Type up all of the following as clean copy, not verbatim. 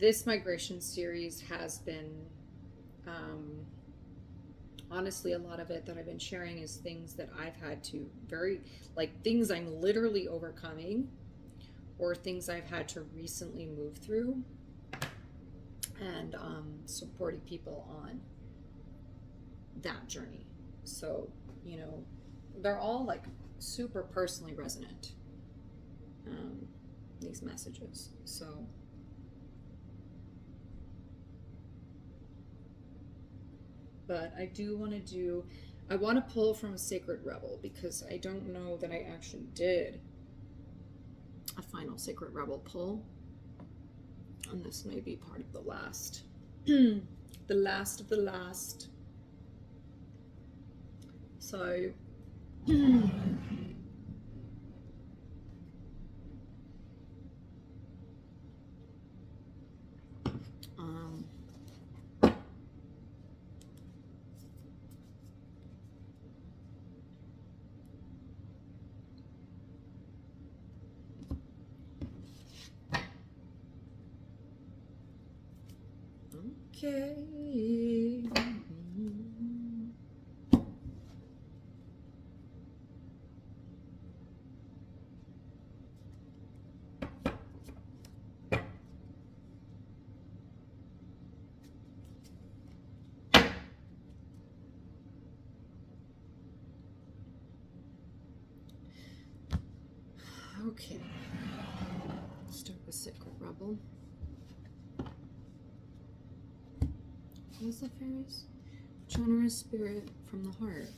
this migration series has been, honestly, a lot of it that I've been sharing is things that I've had to things I'm literally overcoming, or things I've had to recently move through, and supporting people on that journey. So, they're all like super personally resonant, these messages. So, but I want to pull from a Sacred Rebel, because I don't know that I actually did a final Sacred Rebel pull. And this may be part of the last, the last of the last. So, okay. Okay. Start with Sacred Rebel. What is the fairies? Generous spirit from the heart.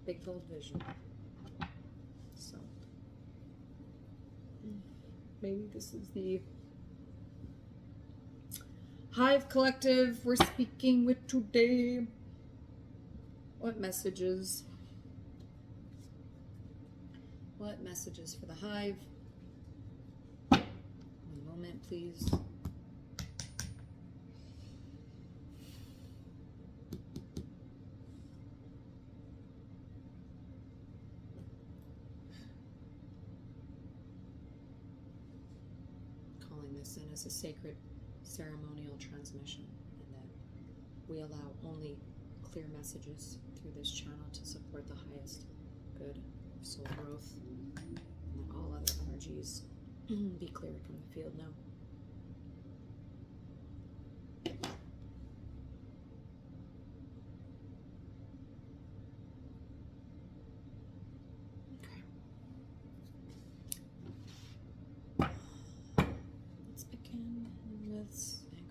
Big bold vision. So maybe this is the Hive Collective we're speaking with today. What messages? What messages for the Hive? 1 moment, please. Calling this in as a sacred ceremonial transmission, and that we allow only clear messages through this channel to support the highest good soul growth, and that all other energies be cleared from the field now. Okay. Let's begin with Sacred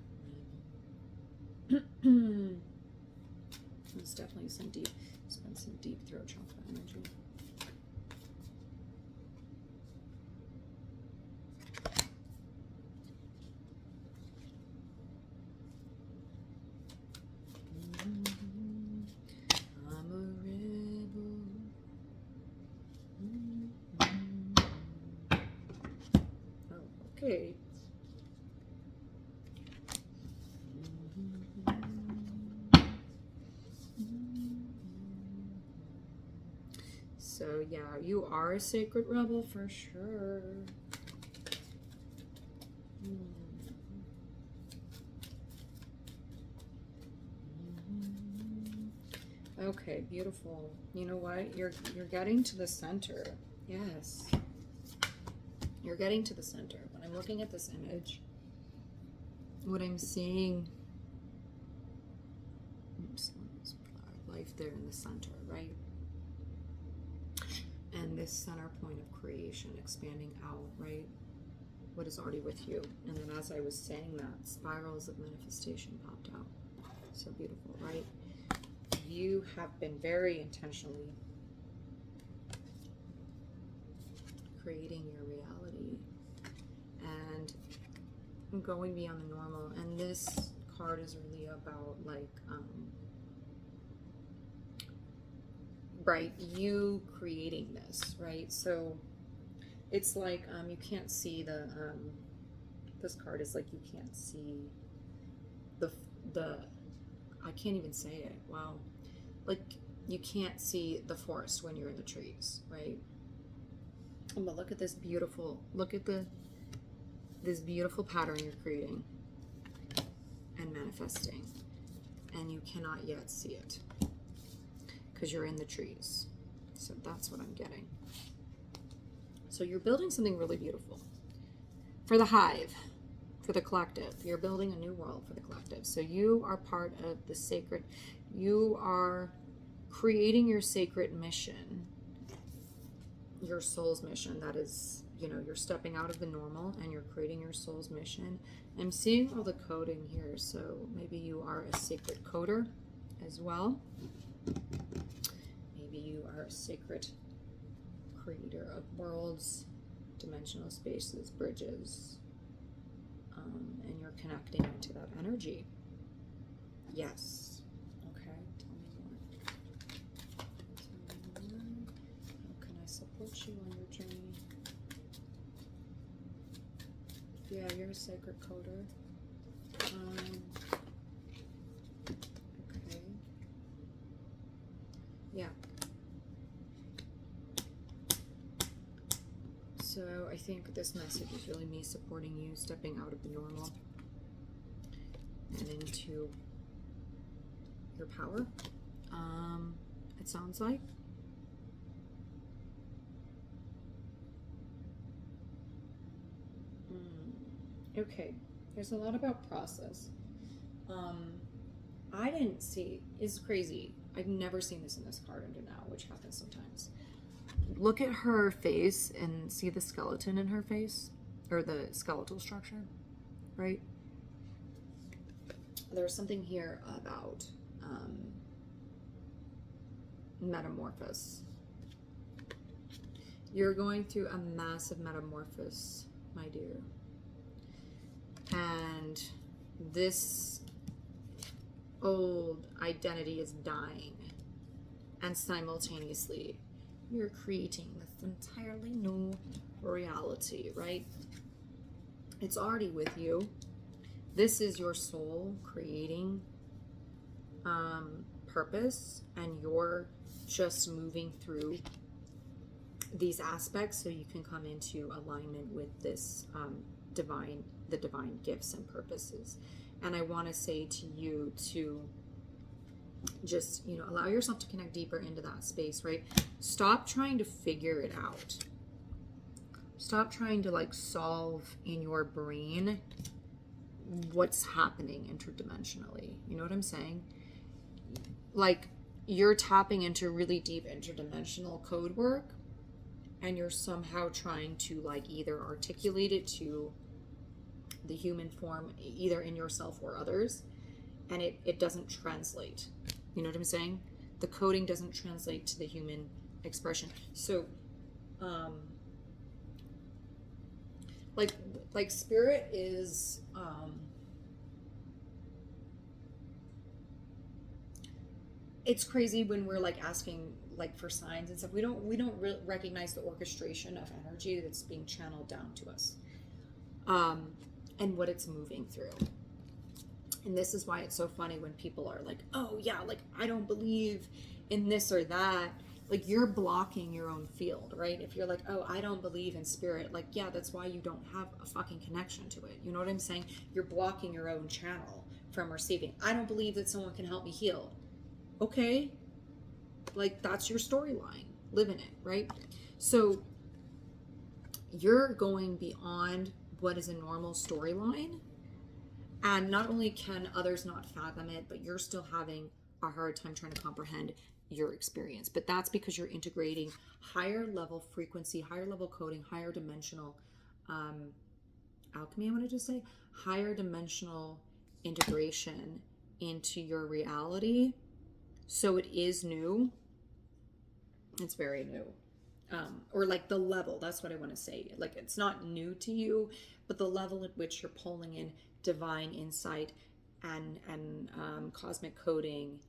Rebel. There's definitely some deep throat chakra energy. I'm a rebel. Oh, okay. So yeah, you are a Sacred Rebel for sure. Okay, beautiful. You know what? You're getting to the center. Yes. You're getting to the center. When I'm looking at this image, what I'm seeing, life there in the center, right? And this center point of creation expanding out, right? What is already with you. And then as I was saying that, spirals of manifestation popped out. So beautiful, right? You have been very intentionally creating your reality and going beyond the normal. And this card is really about like, right, you creating this, right? So it's like, you can't see the, this card is like, you can't see the, I can't even say it. Wow. Like, you can't see the forest when you're in the trees, right? But look at this beautiful, look at the this beautiful pattern you're creating and manifesting, and you cannot yet see it because you're in the trees. So that's what I'm getting. So you're building something really beautiful for the hive, for the collective. You're building a new world for the collective. So you are part of the sacred. You are creating your sacred mission, your soul's mission. That is, you know, you're stepping out of the normal and you're creating your soul's mission. I'm seeing all the coding here. So maybe you are a sacred coder as well. Maybe you are a sacred creator of worlds, dimensional spaces, bridges, and you're connecting into that energy. Yes. Okay. Tell me more. How can I support you on your journey? Yeah, you're a sacred coder. Okay. Yeah. So I think this message is really me supporting you, stepping out of the normal and into your power. It sounds like. Okay, there's a lot about process. I didn't see, it's crazy. I've never seen this in this card until now, which happens sometimes. Look at her face and see the skeleton in her face, or the skeletal structure, right? There's something here about metamorphosis. You're going through a massive metamorphosis, my dear. And this old identity is dying. And simultaneously, you're creating this entirely new reality, right? It's already with you. This is your soul creating purpose, and you're just moving through these aspects so you can come into alignment with this the divine gifts and purposes. And I want to say to you to just, you know, allow yourself to connect deeper into that space, right? Stop trying to figure it out. Stop trying to like solve in your brain what's happening interdimensionally. You know what I'm saying? Like, you're tapping into really deep interdimensional code work, and you're somehow trying to like either articulate it to the human form, either in yourself or others, and it doesn't translate. You know what I'm saying? The coding doesn't translate to the human expression. So like spirit is it's crazy when we're like asking like for signs and stuff. We don't recognize the orchestration of energy that's being channeled down to us, and what it's moving through. And this is why it's so funny when people are like, oh yeah, like I don't believe in this or that. Like, you're blocking your own field, right? If you're like, oh, I don't believe in spirit, like, yeah, that's why you don't have a fucking connection to it. You know what I'm saying? You're blocking your own channel from receiving. I don't believe that someone can help me heal. Okay, like that's your storyline. Live in it, right? So you're going beyond what is a normal storyline, and not only can others not fathom it, but you're still having a hard time trying to comprehend your experience. But that's because you're integrating higher level frequency, higher level coding, higher dimensional alchemy. I wanted to say higher dimensional integration into your reality. So it is new. It's very new. Or like the level, that's what I want to say. Like, it's not new to you, but the level at which you're pulling in divine insight and cosmic coding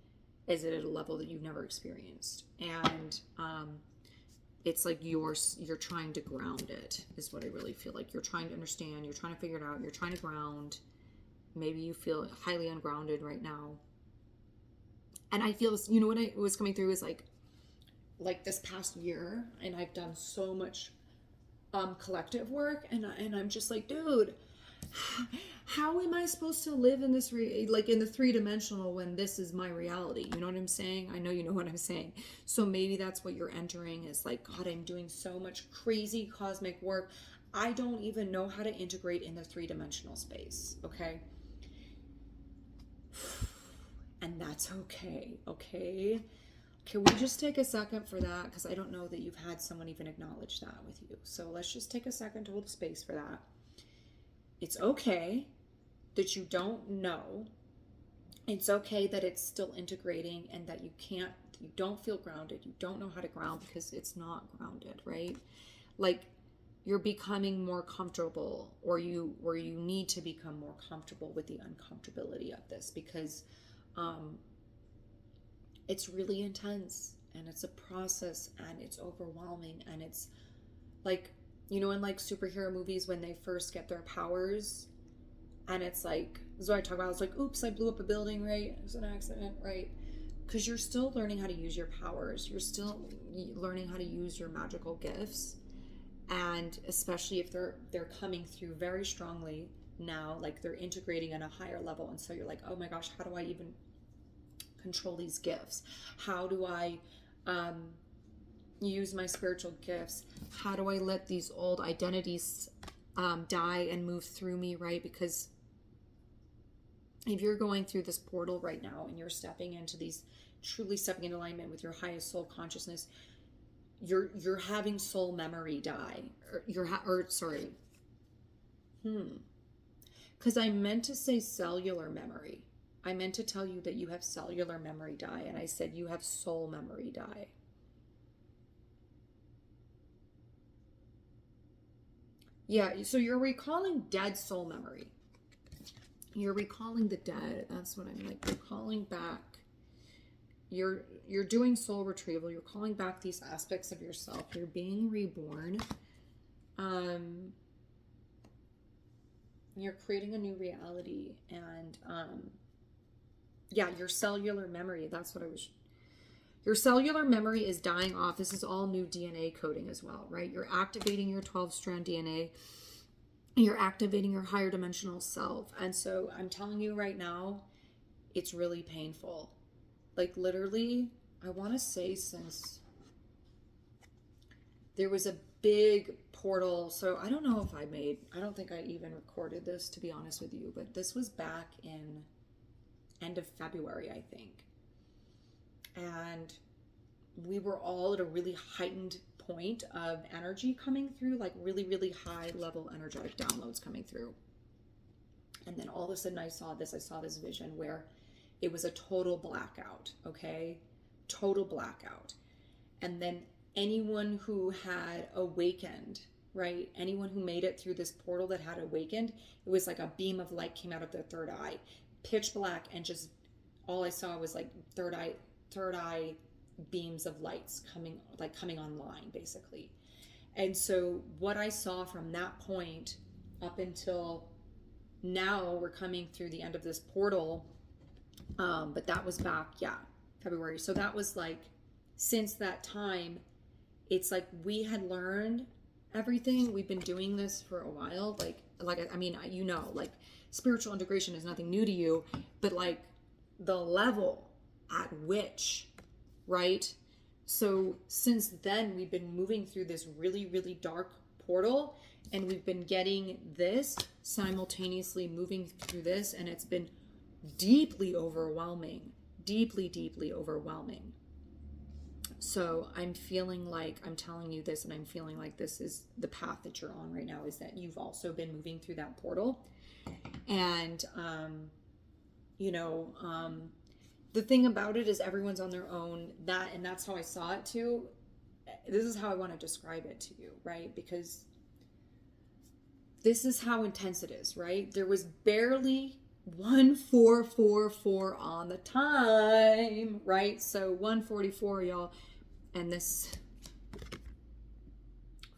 is at a level that you've never experienced. And it's like you're trying to ground it, is what I really feel like. You're trying to understand, you're trying to figure it out, you're trying to ground. Maybe you feel highly ungrounded right now. And I feel, you know, what was coming through is like this past year, and I've done so much collective work, and I'm just like, dude, how am I supposed to live in this like in the three-dimensional when this is my reality? You know what I'm saying? I know you know what I'm saying. So maybe that's what you're entering is like, God, I'm doing so much crazy cosmic work. I don't even know how to integrate in the three-dimensional space. Okay. And that's okay. Okay. Can we just take a second for that? Because I don't know that you've had someone even acknowledge that with you. So let's just take a second to hold space for that. It's okay that you don't know. It's okay that it's still integrating and that you don't feel grounded. You don't know how to ground because it's not grounded, right? Like you're becoming more comfortable or you need to become more comfortable with the uncomfortability of this because it's really intense and it's a process and it's overwhelming and it's like, you know, in like superhero movies when they first get their powers and it's like, this is what I talk about. It's like, oops, I blew up a building, right? It was an accident, right? Because you're still learning how to use your powers. You're still learning how to use your magical gifts. And especially if they're coming through very strongly now, like they're integrating at a higher level. And so you're like, oh my gosh, how do I even control these gifts? How do I use my spiritual gifts? How do I let these old identities die and move through me, right? Because if you're going through this portal right now and you're truly stepping in alignment with your highest soul consciousness, you're having soul memory die, because I meant to say cellular memory. I meant to tell you that you have cellular memory die, and I said you have soul memory die. Yeah, so you're recalling dead soul memory. You're recalling the dead. That's what I'm like. You're calling back. You're doing soul retrieval. You're calling back these aspects of yourself. You're being reborn. You're creating a new reality, and yeah, your cellular memory. That's what I was. Your cellular memory is dying off. This is all new DNA coding as well, right? You're activating your 12-strand DNA. You're activating your higher dimensional self. And so I'm telling you right now, it's really painful. Like literally, I want to say since there was a big portal. So I don't know if I don't think I even recorded this, to be honest with you, but this was back in end of February, I think. And we were all at a really heightened point of energy coming through, like really, really high level energetic downloads coming through. And then all of a sudden I saw this vision where it was a total blackout, okay? Total blackout. And then anyone who had awakened, right? Anyone who made it through this portal that had awakened, it was like a beam of light came out of their third eye, pitch black, and just all I saw was like third eye beams of lights coming online basically. And so what I saw from that point up until now, we're coming through the end of this portal, but that was back February. So that was like, since that time, it's like we had learned everything. We've been doing this for a while, like I mean, you know, like spiritual integration is nothing new to you, but like the level at which, right? So since then, we've been moving through this really, really dark portal, and we've been getting this simultaneously moving through this, and it's been deeply overwhelming, deeply, deeply overwhelming. So I'm feeling like I'm telling you this, and I'm feeling like this is the path that you're on right now, is that you've also been moving through that portal. And, the thing about it is everyone's on their own, and that's how I saw it too. This is how I want to describe it to you, right? Because this is how intense it is, right? There was barely 1444 on the time, right? So 144, y'all, and this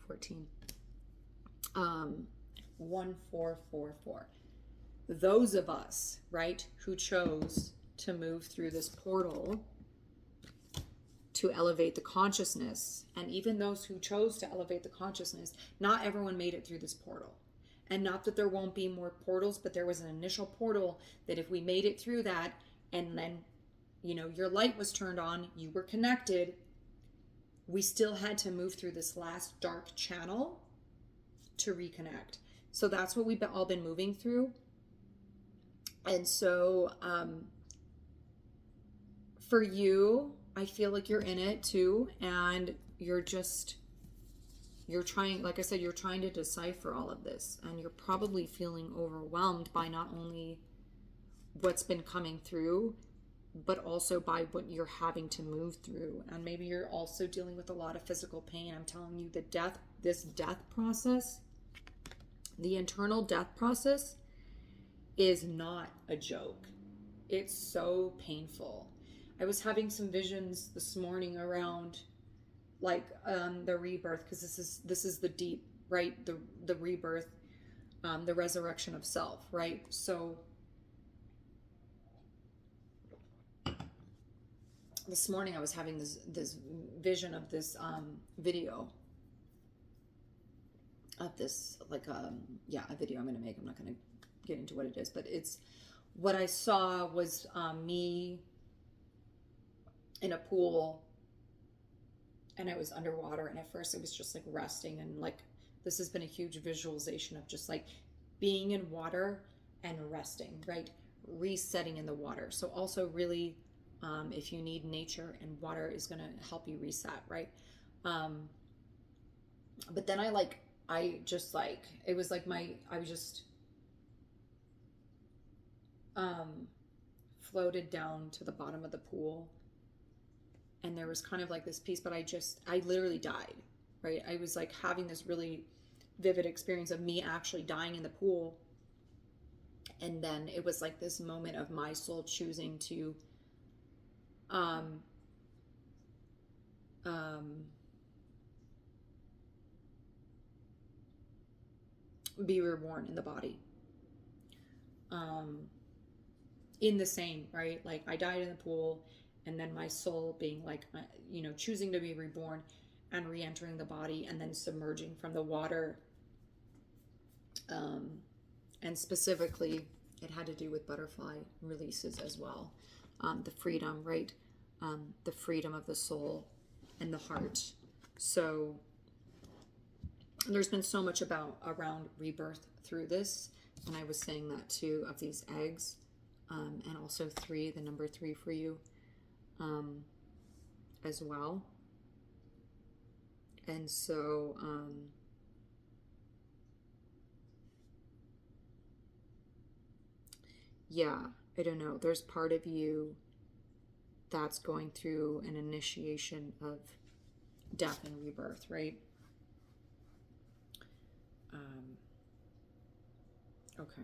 14, 1444. Those of us, right, who chose to move through this portal to elevate the consciousness, and even those who chose to elevate the consciousness, not everyone made it through this portal. And not that there won't be more portals, but there was an initial portal that if we made it through that, and then, you know, your light was turned on, you were connected, we still had to move through this last dark channel to reconnect. So that's what we've all been moving through. And so for you, I feel like you're in it too, and you're trying, like I said, you're trying to decipher all of this, and you're probably feeling overwhelmed by not only what's been coming through, but also by what you're having to move through. And maybe you're also dealing with a lot of physical pain. I'm telling you, this death process, the internal death process, is not a joke. It's so painful. I was having some visions this morning around like the rebirth, because this is the deep, right, the rebirth, the resurrection of self, right? So this morning I was having this vision of this video of this, like a video I'm gonna make. I'm not gonna get into what it is, but it's what I saw was me in a pool, and I was underwater, and at first it was just like resting, and like this has been a huge visualization of just like being in water and resting, right? Resetting in the water. So also really, if you need nature, and water is going to help you reset, right? But then I just like, it was like I was just floated down to the bottom of the pool, and there was kind of like this piece, but I literally died, right? I was like having this really vivid experience of me actually dying in the pool. And then it was like this moment of my soul choosing to be reborn in the body. In the same, right? Like I died in the pool, and then my soul being like, you know, choosing to be reborn and re-entering the body, and then submerging from the water. And specifically, it had to do with butterfly releases as well. The freedom, right? The freedom of the soul and the heart. So there's been so much around rebirth through this. And I was saying that too, of these eggs. And also the number 3 for you as well. And so yeah, I don't know. There's part of you that's going through an initiation of death and rebirth, right? Okay.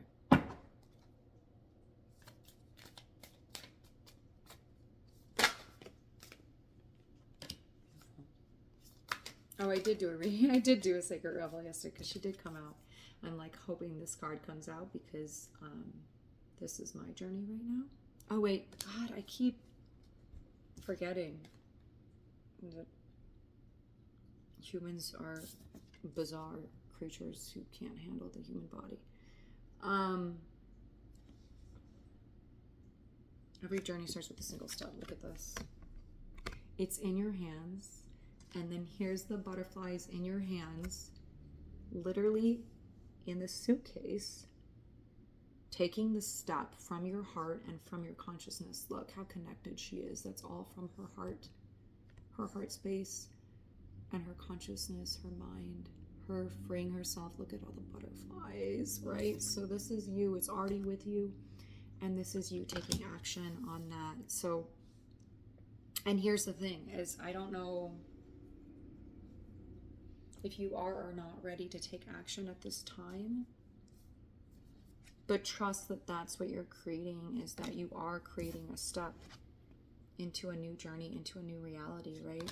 Oh, I did do a reading. I did do a Sacred Revel yesterday because she did come out. I'm like hoping this card comes out because this is my journey right now. Oh wait, God, I keep forgetting that humans are bizarre creatures who can't handle the human body. Every journey starts with a single step. Look at this. It's in your hands, and then here's the butterflies in your hands, literally in the suitcase, taking the step from your heart and from your consciousness. Look how connected she is. That's all from her heart space, and her consciousness, her mind, her freeing herself. Look at all the butterflies, right? So this is you. It's already with you, and this is you taking action on that. So, and here's the thing is, I don't know if you are or not ready to take action at this time, but trust that that's what you're creating, is that you are creating a step into a new journey, into a new reality, right?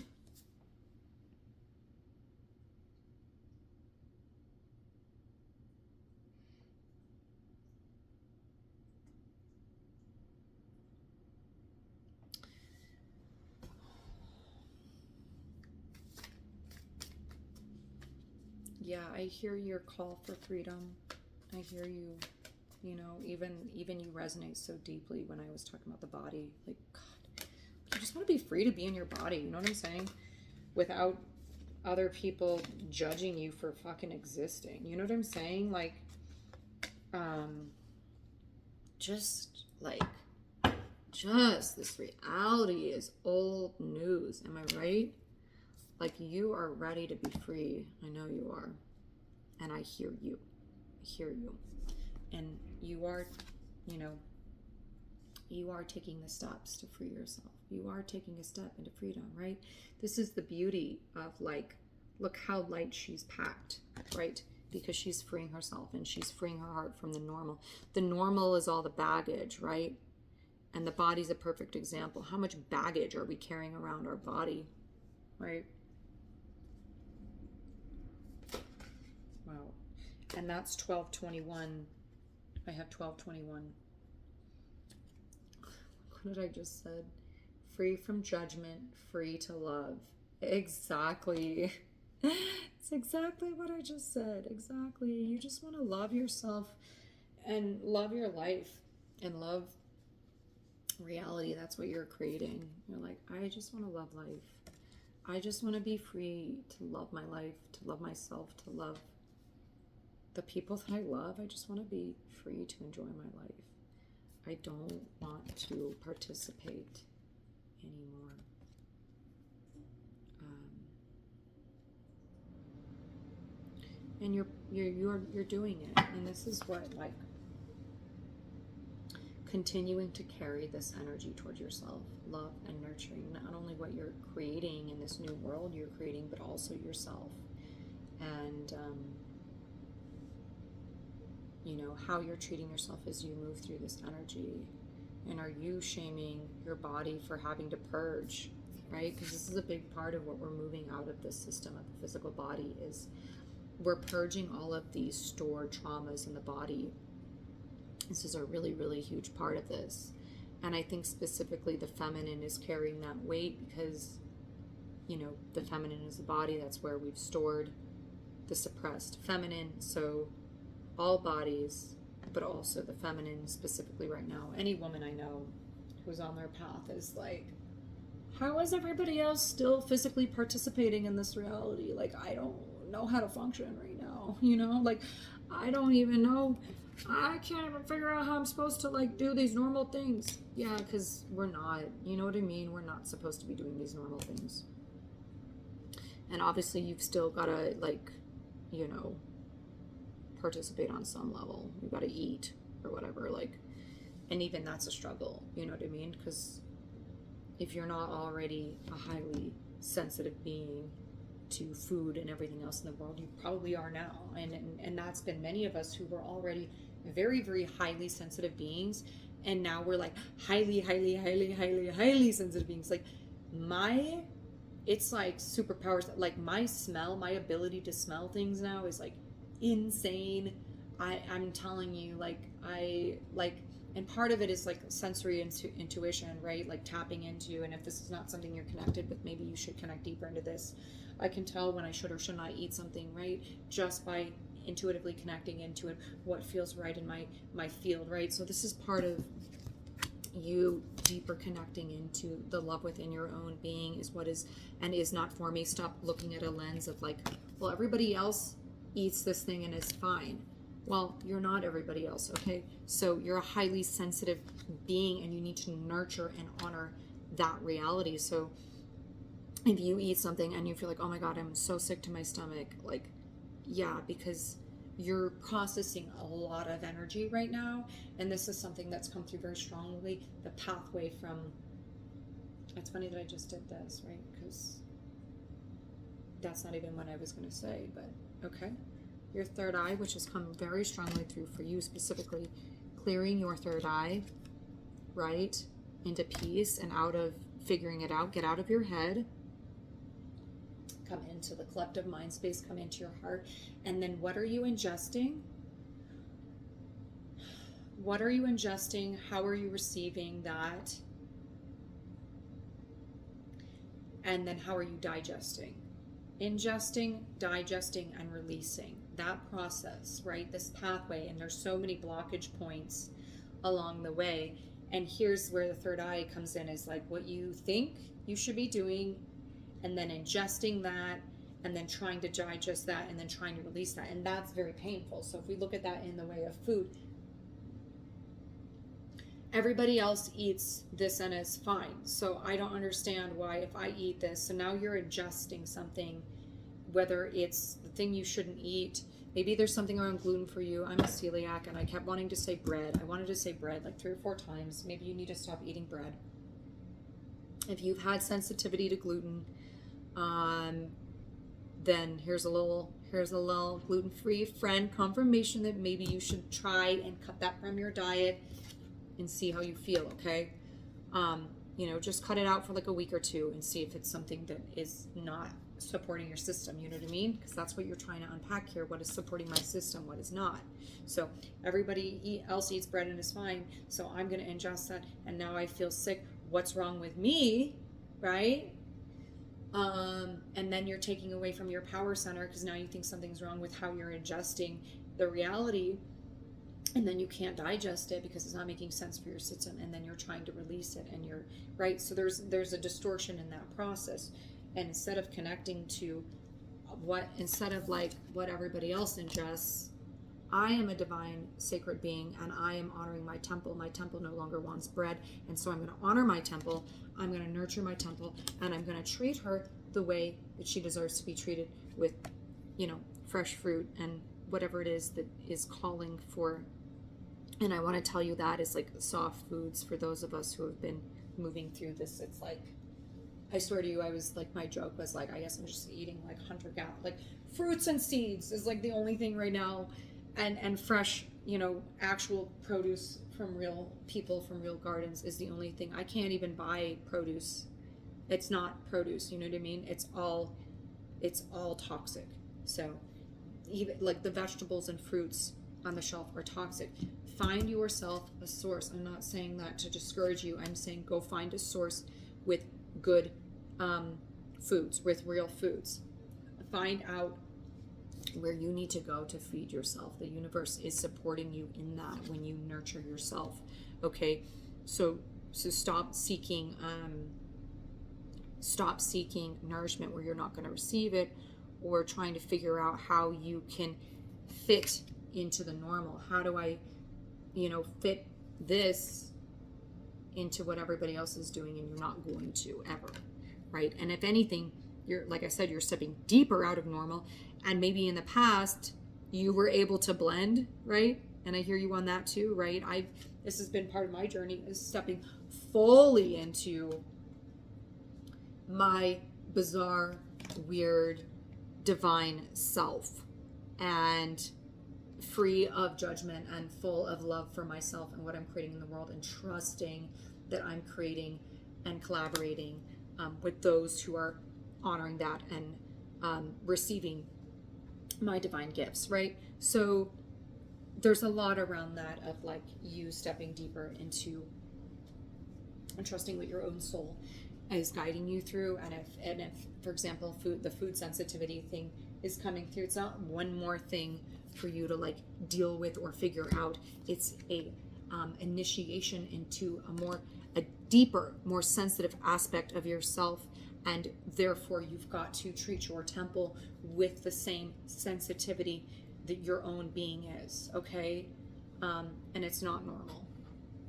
Yeah, I hear your call for freedom. I hear you. You know, even you resonate so deeply when I was talking about the body. Like, God, you just want to be free to be in your body. You know what I'm saying? Without other people judging you for fucking existing. You know what I'm saying? Like, just like, just this reality is old news. Am I right? Like, you are ready to be free. I know you are. And I hear you. I hear you. And you are, you know, you are taking the steps to free yourself. You are taking a step into freedom, right? This is the beauty of, like, look how light she's packed, right? Because she's freeing herself and she's freeing her heart from the normal. The normal is all the baggage, right? And the body's a perfect example. How much baggage are we carrying around our body, right? Wow. And that's 1221. I have 1221. What did I just said? Free from judgment, free to love. Exactly. It's exactly what I just said. Exactly. You just want to love yourself and love your life and love reality. That's what you're creating. You're like, I just want to love life. I just want to be free to love my life, to love myself, to love the people that I love. I just want to be free to enjoy my life. I don't want to participate anymore. And you're doing it, and this is what, like, continuing to carry this energy towards yourself, love and nurturing, not only what you're creating in this new world you're creating, but also yourself, and you know, how you're treating yourself as you move through this energy. And are you shaming your body for having to purge, right? Because this is a big part of what we're moving out of this system of the physical body, is we're purging all of these stored traumas in the body. This is a really, really huge part of this. And I think specifically the feminine is carrying that weight because, you know, the feminine is the body. That's where we've stored the suppressed feminine. So all bodies, but also the feminine specifically right now. Any woman I know who's on their path is like, how is everybody else still physically participating in this reality? Like, I don't know how to function right now, you know? Like, I don't even know. I can't even figure out how I'm supposed to, like, do these normal things. Yeah, because we're not, you know what I mean? We're not supposed to be doing these normal things. And obviously you've still got to, like, you know, participate on some level. You got to eat or whatever, like, and even that's a struggle, you know what I mean? Because if you're not already a highly sensitive being to food and everything else in the world, you probably are now. And that's been many of us who were already very, very highly sensitive beings, and now we're like highly, highly, highly, highly, highly sensitive beings. Like, it's like superpowers. Like, my smell, my ability to smell things now is like insane. I'm telling you, like, and part of it is like sensory intuition, right? Like tapping into, and if this is not something you're connected with, maybe you should connect deeper into this. I can tell when I should or should not eat something, right? Just by intuitively connecting into it, what feels right in my field, right? So this is part of you deeper connecting into the love within your own being, is what is and is not for me. Stop looking at a lens of like, well, everybody else eats this thing and is fine. Well, you're not everybody else, okay? So you're a highly sensitive being, and you need to nurture and honor that reality. So if you eat something and you feel like, oh my God, I'm so sick to my stomach, like, yeah, because you're processing a lot of energy right now. And this is something that's come through very strongly, the pathway from, it's funny that I just did this, right? Because that's not even what I was going to say, but okay. Your third eye, which has come very strongly through for you specifically, clearing your third eye, right, into peace and out of figuring it out. Get out of your head. Come into the collective mind space, come into your heart. And then what are you ingesting? What are you ingesting? How are you receiving that? And then how are you digesting? Ingesting, digesting, and releasing. that process, right? This pathway, and there's so many blockage points along the way. And here's where the third eye comes in, is like what you think you should be doing, and then ingesting that, and then trying to digest that, and then trying to release that. And that's very painful. So if we look at that in the way of food, everybody else eats this and is fine. So I don't understand why, if I eat this, so now you're ingesting something, whether it's the thing you shouldn't eat. Maybe there's something around gluten for you. I'm a celiac, and I kept wanting to say bread. I wanted to say bread like 3 or 4 times. Maybe you need to stop eating bread. If you've had sensitivity to gluten, then here's a little gluten-free friend confirmation that maybe you should try and cut that from your diet and see how you feel. Okay, just cut it out for like a week or 2 and see if it's something that is not supporting your system. You know what I mean? Because that's what you're trying to unpack here. What is supporting my system? What is not? So everybody else eats bread and is fine. So I'm going to ingest that, and now I feel sick. What's wrong with me? Right? And then you're taking away from your power center, because now you think something's wrong with how you're ingesting the reality, and then you can't digest it because it's not making sense for your system, and then you're trying to release it, and you're right. So there's a distortion in that process. And instead of connecting to what everybody else ingests, I am a divine sacred being, and I am honoring my temple. My temple no longer wants bread, and so I'm going to honor my temple. I'm going to nurture my temple, and I'm going to treat her the way that she deserves to be treated, with, fresh fruit and whatever it is that is calling for. And I want to tell you that is like soft foods for those of us who have been moving through this. It's like, I swear to you, I was like, my joke was like, I guess I'm just eating like like fruits and seeds is like the only thing right now, and fresh, actual produce from real people, from real gardens, is the only thing. I can't even buy produce. It's not produce, you know what I mean? It's all toxic. So even like the vegetables and fruits on the shelf are toxic. Find yourself a source. I'm not saying that to discourage you. I'm saying go find a source with good foods, with real foods. Find out where you need to go to feed yourself. The universe is supporting you in that when you nurture yourself. Okay, so stop seeking nourishment where you're not going to receive it, or trying to figure out how you can fit into the normal. How do I fit this into what everybody else is doing? And you're not going to ever, right? And if anything, you're, like I said, you're stepping deeper out of normal, and maybe in the past you were able to blend, right? And I hear you on that too, right? This has been part of my journey, is stepping fully into my bizarre, weird, divine self, and free of judgment and full of love for myself and what I'm creating in the world, and trusting that I'm creating and collaborating with those who are honoring that and receiving my divine gifts, right? So there's a lot around that of like you stepping deeper into and trusting what your own soul is guiding you through. And if for example, the food sensitivity thing is coming through, it's not one more thing for you to like deal with or figure out. It's a initiation into a deeper, more sensitive aspect of yourself, and therefore you've got to treat your temple with the same sensitivity that your own being is. Okay, and it's not normal.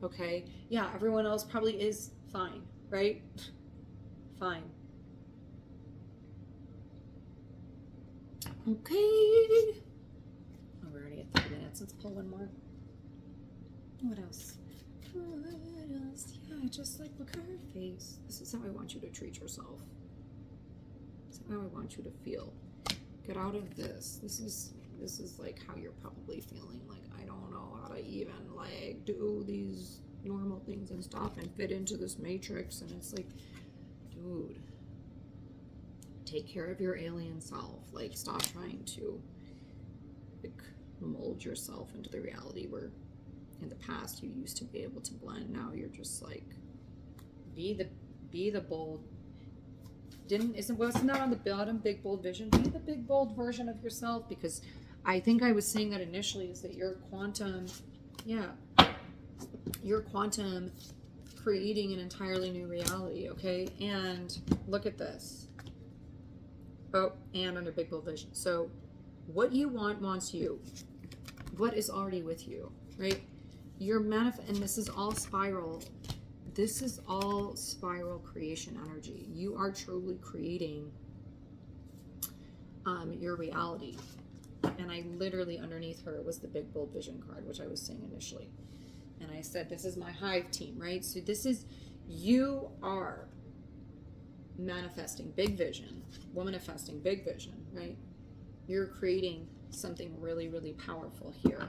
Okay, yeah, everyone else probably is fine, right? Fine. Okay. Oh, we're already at 30 minutes. Let's pull one more. What else? Yeah, just like look at her face. This is how I want you to treat yourself. This is how I want you to feel. Get out of this. This is like how you're probably feeling. Like, I don't know how to even like do these normal things and stuff and fit into this matrix. And it's like, dude, take care of your alien self. Like, stop trying to like mold yourself into the reality where in the past you used to be able to blend. Now you're just like, be the bold. Wasn't that on the bottom, big bold vision? Be the big bold version of yourself, because I think I was saying that initially, is that your quantum, yeah, your quantum creating an entirely new reality, okay? And look at this. Oh, and under big bold vision. So what you want wants you. What is already with you, right? Your and this is all spiral. This is all spiral creation energy. You are truly creating your reality. And I literally, underneath her was the big bold vision card, which I was saying initially. And I said, this is my hive team, right? So this is, you are manifesting big vision, womanifesting big vision, right? You're creating something really, really powerful here.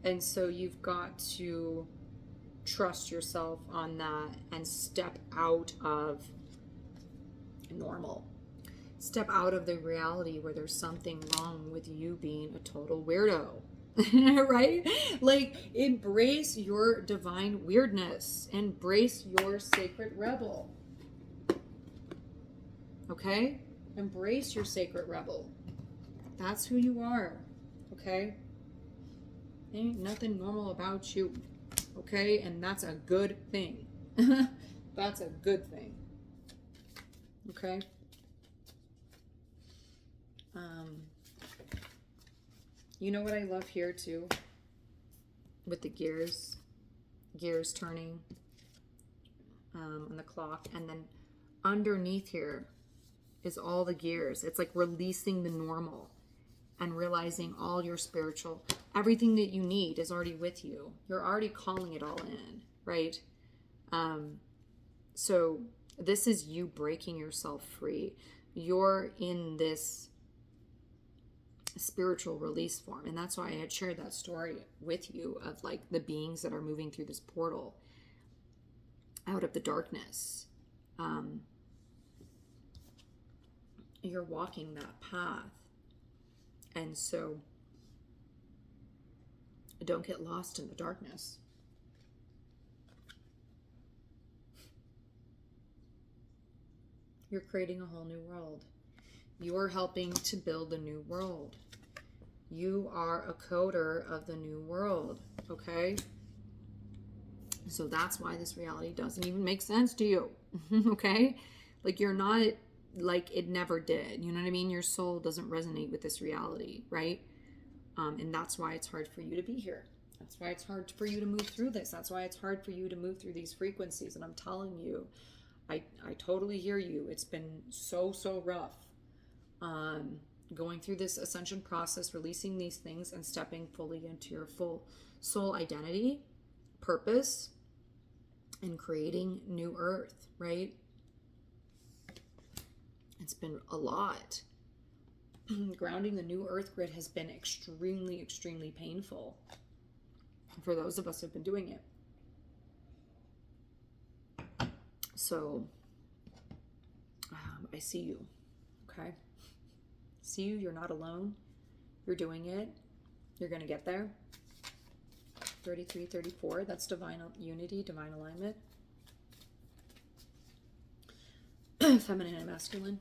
And so you've got to trust yourself on that and step out of normal. Step out of the reality where there's something wrong with you being a total weirdo. Right? Like, embrace your divine weirdness. Embrace your sacred rebel. Okay? Embrace your sacred rebel. That's who you are. Okay? Ain't nothing normal about you. Okay? And that's a good thing. That's a good thing. Okay? You know what I love here too? With the gears turning on the clock, and then underneath here is all the gears. It's like releasing the normal and realizing all your spiritual, everything that you need is already with you. You're already calling it all in, right? So this is you breaking yourself free. You're in this spiritual release form, and that's why I had shared that story with you of like the beings that are moving through this portal out of the darkness. You're walking that path, and so don't get lost in the darkness. You're creating a whole new world. You're helping to build a new world. You are a coder of the new world, okay? So that's why this reality doesn't even make sense to you, okay? Like, you're not, like, it never did, you know what I mean? Your soul doesn't resonate with this reality, right? And that's why it's hard for you to be here. That's why it's hard for you to move through this. That's why it's hard for you to move through these frequencies. And I'm telling you, I totally hear you. It's been so rough. Going through this ascension process, releasing these things and stepping fully into your full soul identity, purpose, and creating new earth, right? It's been a lot. Grounding the new earth grid has been extremely painful for those of us who have been doing it. So I see you, okay? See you. You're not alone. You're doing it. You're going to get there. 33, 34. That's divine unity, divine alignment. Feminine and masculine.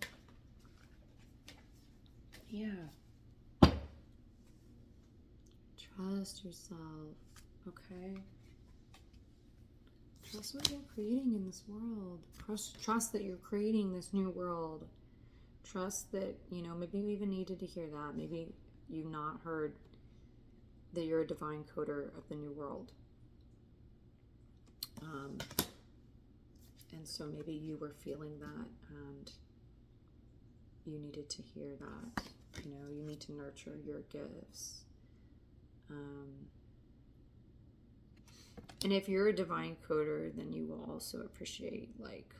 Yeah. Trust yourself. Okay? Trust what you're creating in this world. Trust that you're creating this new world. Trust that, you know, maybe you even needed to hear that. Maybe you've not heard that you're a divine coder of the new world. And so maybe you were feeling that and you needed to hear that. You know, you need to nurture your gifts. And if you're a divine coder, then you will also appreciate, like,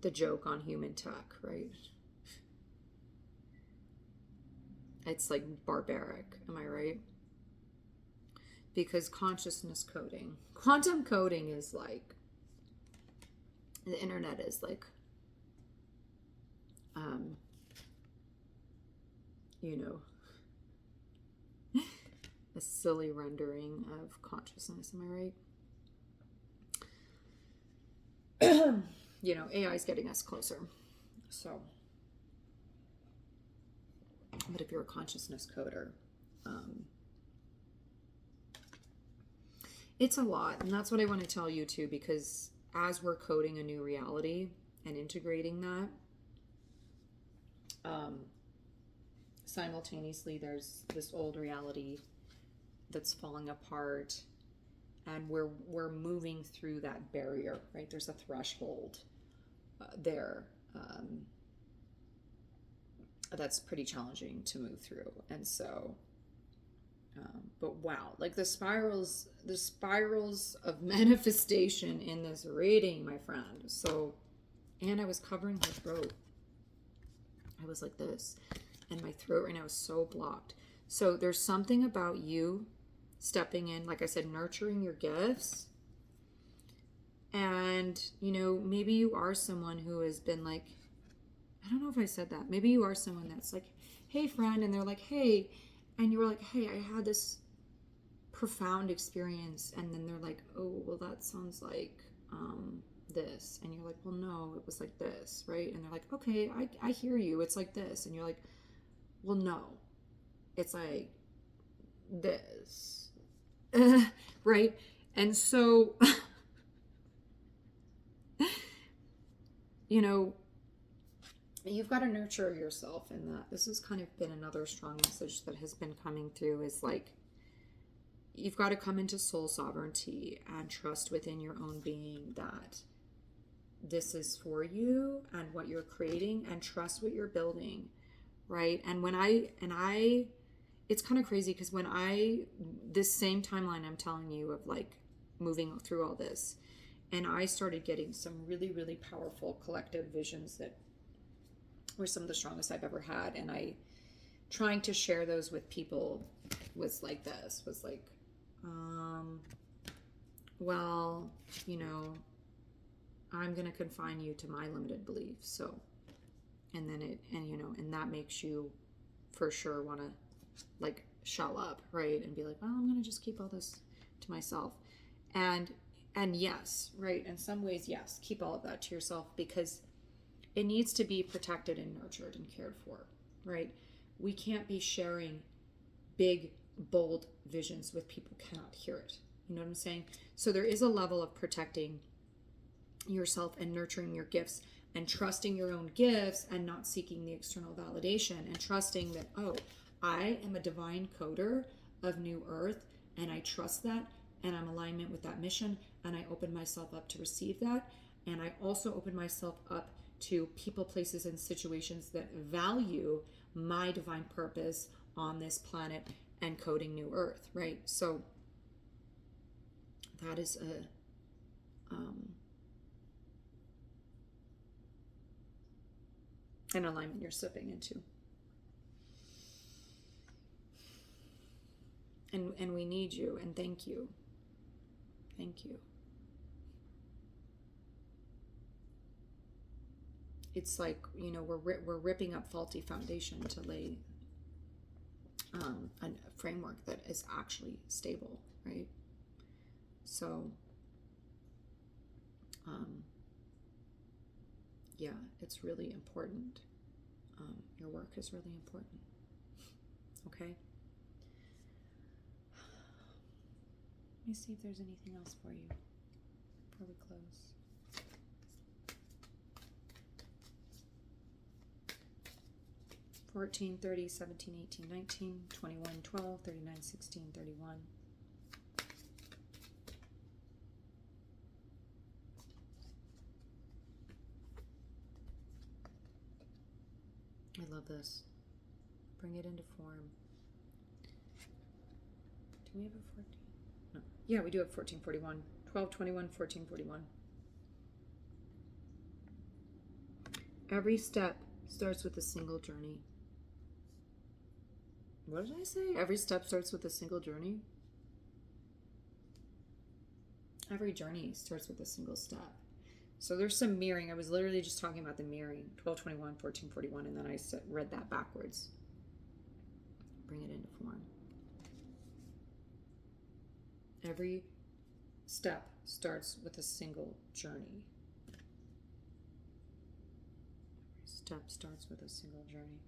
the joke on human tech, right? It's like barbaric, am I right? Because consciousness coding, quantum coding is like, the internet is like, you know, a silly rendering of consciousness, am I right? you know, AI is getting us closer. So, but if you're a consciousness coder, it's a lot. And that's what I want to tell you too, because as we're coding a new reality and integrating that, simultaneously there's this old reality that's falling apart, and we're moving through that barrier, right? There's a threshold there that's pretty challenging to move through. And so but wow, like the spirals of manifestation in this reading, my friend. So, and I was covering my throat. I was like this, and my throat right now is so blocked. So there's something about you stepping in, like I said, nurturing your gifts. And, you know, maybe you are someone who has been like, I don't know if I said that. Maybe you are someone that's like, hey, friend, and they're like, hey, and you were like, hey, I had this profound experience, and then they're like, oh, well, that sounds like this, and you're like, well, no, it was like this, right? And they're like, okay, I hear you, it's like this, and you're like, well, no, it's like this. Right? And so you know, you've got to nurture yourself in that. This has kind of been another strong message that has been coming through, is like, you've got to come into soul sovereignty and trust within your own being that this is for you and what you're creating, and trust what you're building, right? And it's kind of crazy, because this same timeline I'm telling you of like moving through all this, and I started getting some really, really powerful collective visions that were some of the strongest I've ever had. And trying to share those with people was like, well, you know, I'm going to confine you to my limited beliefs. So, and that makes you for sure want to like shell up, right? And be like, well, I'm going to just keep all this to myself. And yes, right, in some ways, yes, keep all of that to yourself, because it needs to be protected and nurtured and cared for, right? We can't be sharing big, bold visions with people who cannot hear it. You know what I'm saying? So there is a level of protecting yourself and nurturing your gifts and trusting your own gifts and not seeking the external validation, and trusting that, oh, I am a divine coder of New Earth, and I trust that, and I'm in alignment with that mission, and I open myself up to receive that. And I also open myself up to people, places, and situations that value my divine purpose on this planet and coding New Earth, right? So that is an alignment you're slipping into. And we need you, and thank you. Thank you. It's like, you know, we're ripping up faulty foundation to lay a framework that is actually stable, right? So, yeah, it's really important. Your work is really important. Okay? Let me see if there's anything else for you before we close. 14, 30, 17, 18, 19, 21, 12, 39, 16, 31. I love this. Bring it into form. Do we have a 14? No. Yeah, we do have 1441. 12, 21, 14, 41. Every step starts with a single journey. What did I say? Every step starts with a single journey? Every journey starts with a single step. So there's some mirroring. I was literally just talking about the mirroring. 12, 21, 14, 41, and then I read that backwards. Bring it into form. Every step starts with a single journey. step starts with a single journey.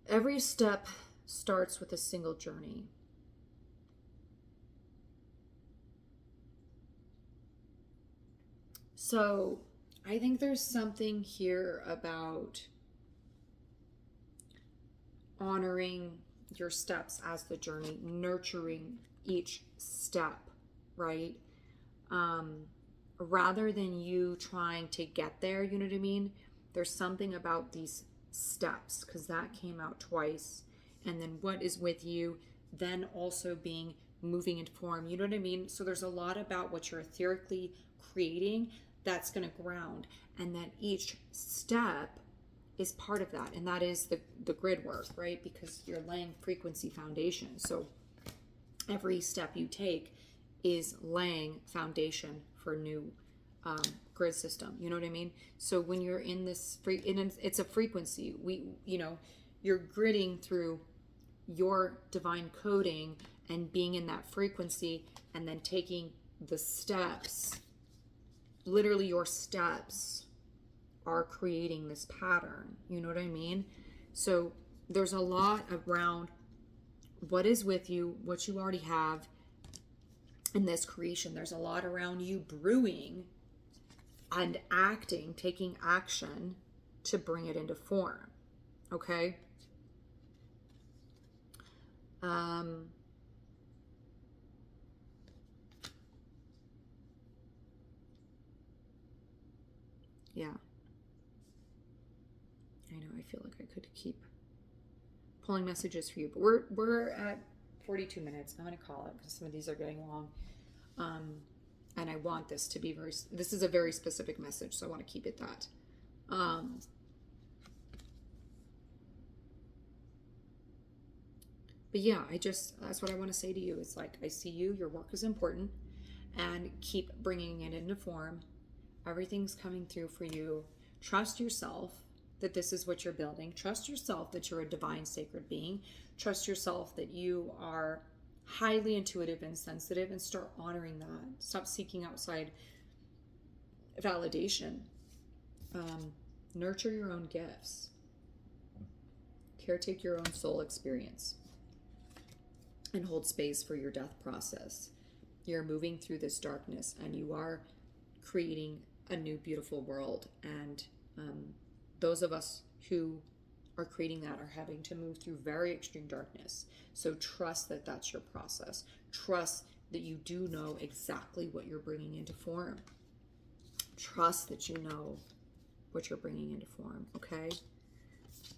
Every step starts with a single journey. So I think there's something here about honoring your steps as the journey, nurturing each step, right? Rather than you trying to get there, you know what I mean? There's something about these steps, because that came out twice. And then what is with you, then also being moving into form, you know what I mean? So there's a lot about what you're etherically creating that's going to ground, and that each step is part of that, and that is the grid work, right? Because you're laying frequency foundation. So every step you take is laying foundation for new grid system, you know what I mean? So when you're in this it's a frequency, you're gridding through your divine coding and being in that frequency, and then taking the steps. Literally your steps are creating this pattern, you know what I mean? So there's a lot around what is with you, what you already have in this creation. There's a lot around you brewing and acting, taking action to bring it into form. Okay? Yeah. I know, I feel like I could keep pulling messages for you, but we're at 42 minutes. I'm going to call it because some of these are getting long. And I want this to be this is a very specific message, so I want to keep it that. But yeah, that's what I want to say to you. It's like, I see you, your work is important, and keep bringing it into form. Everything's coming through for you. Trust yourself that this is what you're building. Trust yourself that you're a divine sacred being. Trust yourself that you are highly intuitive and sensitive, and start honoring that. Stop seeking outside validation. Nurture your own gifts. Caretake your own soul experience, and hold space for your death process. You're moving through this darkness, and you are creating a new beautiful world. And those of us who are creating that are having to move through very extreme darkness. So trust that that's your process. Trust that you do know exactly what you're bringing into form. Trust that you know what you're bringing into form, okay?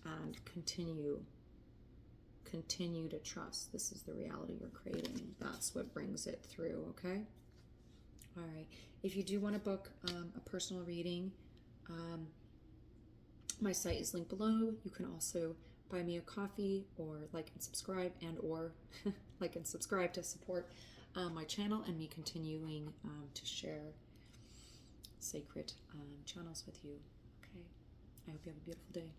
And continue to trust. This is the reality you're creating. That's what brings it through, okay? All right. If you do want to book a personal reading, my site is linked below. You can also buy me a coffee, or like and subscribe, or like and subscribe to support my channel and me continuing to share sacred channels with you. Okay. I hope you have a beautiful day.